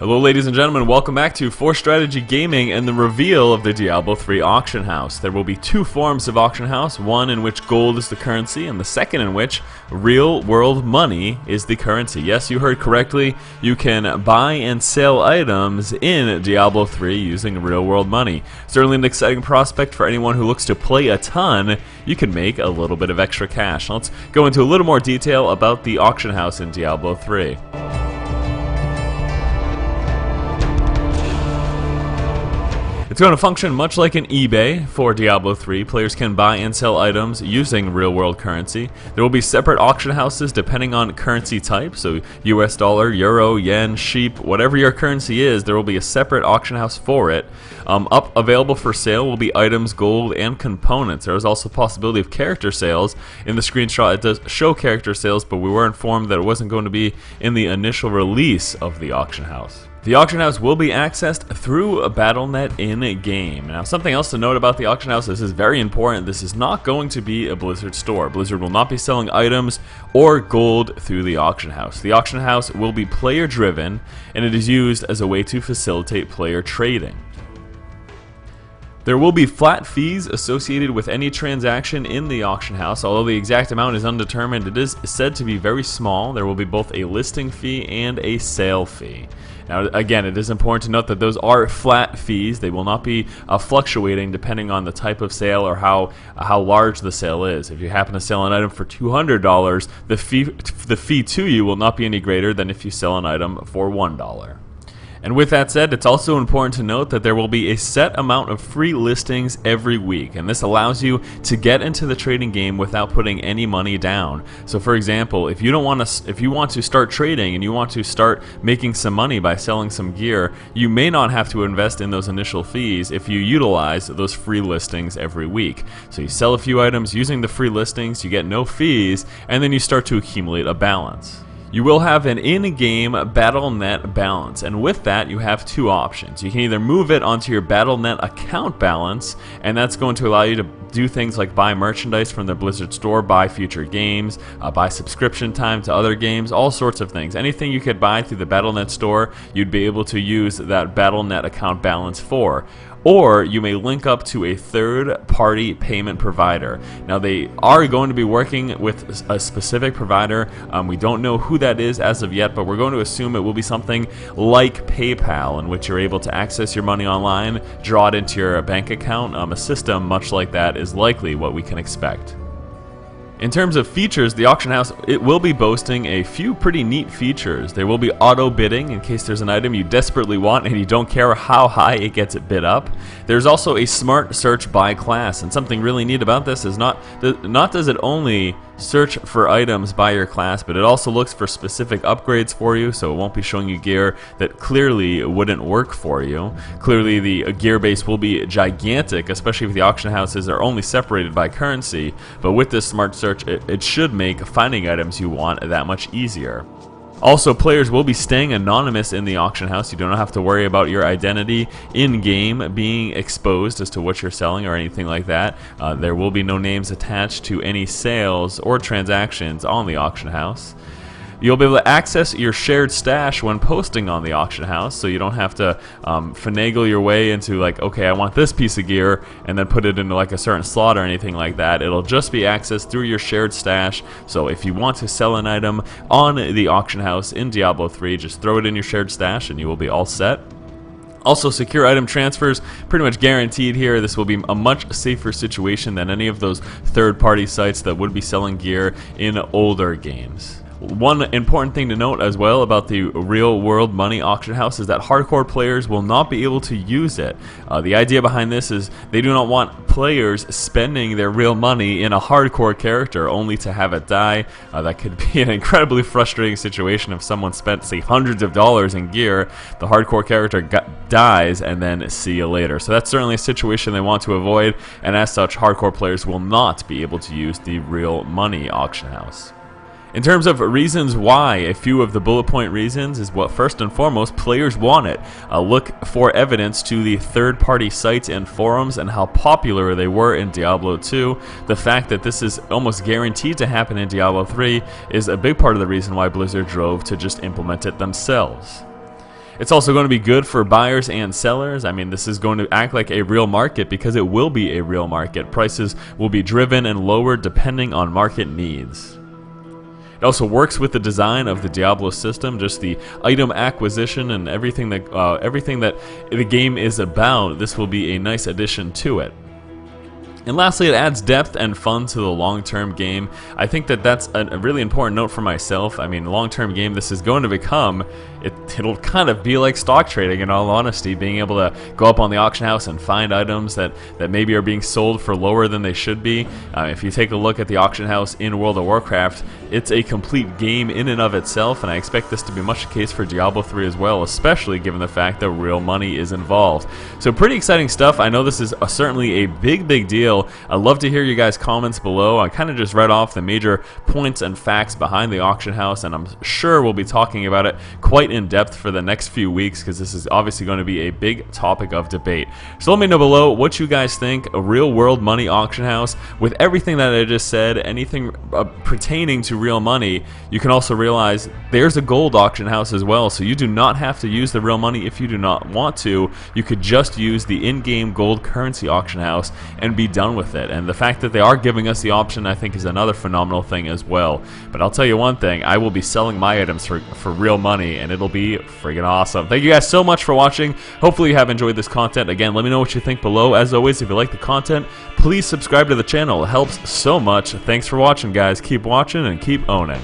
Hello ladies and gentlemen, welcome back to For Strategy Gaming and the reveal of the Diablo 3 auction house. There will be two forms of auction house, one in which gold is the currency and the second in which real world money is the currency. Yes, you heard correctly, you can buy and sell items in Diablo 3 using real world money. Certainly an exciting prospect for anyone who looks to play a ton. You can make a little bit of extra cash. Let's go into a little more detail about the auction house in Diablo 3. It's going to function much like an eBay for Diablo 3. Players can buy and sell items using real-world currency. There will be separate auction houses depending on currency type, so US dollar, euro, yen, sheep, whatever your currency is, there will be a separate auction house for it. Available for sale will be items, gold, and components. There is also a possibility of character sales. In the screenshot, it does show character sales, but we were informed that it wasn't going to be in the initial release of the auction house. The auction house will be accessed through a Battle.net in-game. Now, something else to note about the auction house, this is very important, this is not going to be a Blizzard store. Blizzard will not be selling items or gold through the auction house. The auction house will be player-driven, and it is used as a way to facilitate player trading. There will be flat fees associated with any transaction in the auction house. Although the exact amount is undetermined, it is said to be very small. There will be both a listing fee and a sale fee. Now, again, it is important to note that those are flat fees. They will not be fluctuating depending on the type of sale or how large the sale is. If you happen to sell an item for $200, the fee to you will not be any greater than if you sell an item for $1. And with that said, it's also important to note that there will be a set amount of free listings every week, and this allows you to get into the trading game without putting any money down. So for example, if you want to start trading and you want to start making some money by selling some gear, you may not have to invest in those initial fees if you utilize those free listings every week. So you sell a few items using the free listings, you get no fees, and then you start to accumulate a balance. You will have an in-game Battle.net balance, and with that you have two options. You can either move it onto your Battle.net account balance, and that's going to allow you to do things like buy merchandise from the Blizzard store, buy future games, buy subscription time to other games, all sorts of things. Anything you could buy through the Battle.net store, you'd be able to use that Battle.net account balance for. Or you may link up to a third-party payment provider. Now, they are going to be working with a specific provider. We don't know who that is as of yet, but we're going to assume it will be something like PayPal, in which you're able to access your money online, draw it into your bank account. A system much like that is likely what we can expect. In terms of features, the auction house, it will be boasting a few pretty neat features. There will be auto bidding in case there's an item you desperately want and you don't care how high it gets it bid up. There's also a smart search by class, and something really neat about this is not does it only search for items by your class, but it also looks for specific upgrades for you, so it won't be showing you gear that clearly wouldn't work for you. Clearly the gear base will be gigantic, especially if the auction houses are only separated by currency, but with this smart search it should make finding items you want that much easier. Also, players will be staying anonymous in the auction house. You don't have to worry about your identity in-game being exposed as to what you're selling or anything like that. There will be no names attached to any sales or transactions on the auction house. You'll be able to access your shared stash when posting on the auction house, so you don't have to finagle your way into like, okay, I want this piece of gear, and then put it into like a certain slot or anything like that. It'll just be accessed through your shared stash, so if you want to sell an item on the auction house in Diablo 3, just throw it in your shared stash and you will be all set. Also, secure item transfers, pretty much guaranteed here. This will be a much safer situation than any of those third-party sites that would be selling gear in older games. One important thing to note as well about the real world money auction house is that hardcore players will not be able to use it. The idea behind this is they do not want players spending their real money in a hardcore character only to have it die. That could be an incredibly frustrating situation if someone spent, say, hundreds of dollars in gear, the hardcore character dies, and then see you later. So that's certainly a situation they want to avoid, and as such, hardcore players will not be able to use the real money auction house. In terms of reasons why, a few of the bullet point reasons is what first and foremost players want it. Look for evidence to the third-party sites and forums and how popular they were in Diablo 2. The fact that this is almost guaranteed to happen in Diablo 3 is a big part of the reason why Blizzard drove to just implement it themselves. It's also going to be good for buyers and sellers. I mean, this is going to act like a real market because it will be a real market. Prices will be driven and lowered depending on market needs. It also works with the design of the Diablo system, just the item acquisition and everything that the game is about. This will be a nice addition to it. And lastly, it adds depth and fun to the long-term game. I think that that's a really important note for myself. I mean, long-term game, this is going to become, it'll kind of be like stock trading, in all honesty, being able to go up on the auction house and find items that maybe are being sold for lower than they should be. If you take a look at the auction house in World of Warcraft, it's a complete game in and of itself, and I expect this to be much the case for Diablo 3 as well, especially given the fact that real money is involved. So pretty exciting stuff. I know this is certainly a big deal. I'd love to hear you guys' comments below. I kind of just read off the major points and facts behind the auction house, and I'm sure we'll be talking about it quite in depth for the next few weeks because this is obviously going to be a big topic of debate. So let me know below what you guys think. A real world money auction house with everything that I just said, anything pertaining to real money. You can also realize there's a gold auction house as well, so you do not have to use the real money if you do not want to. You could just use the in-game gold currency auction house and be done with it. And the fact that they are giving us the option, I think, is another phenomenal thing as well. But I'll tell you one thing, I will be selling my items for real money, and it'll be friggin' awesome. Thank you guys so much for watching. Hopefully you have enjoyed this content. Again, let me know what you think below. As always, if you like the content, please subscribe to the channel. It helps so much. Thanks for watching, guys. Keep watching and keep owning.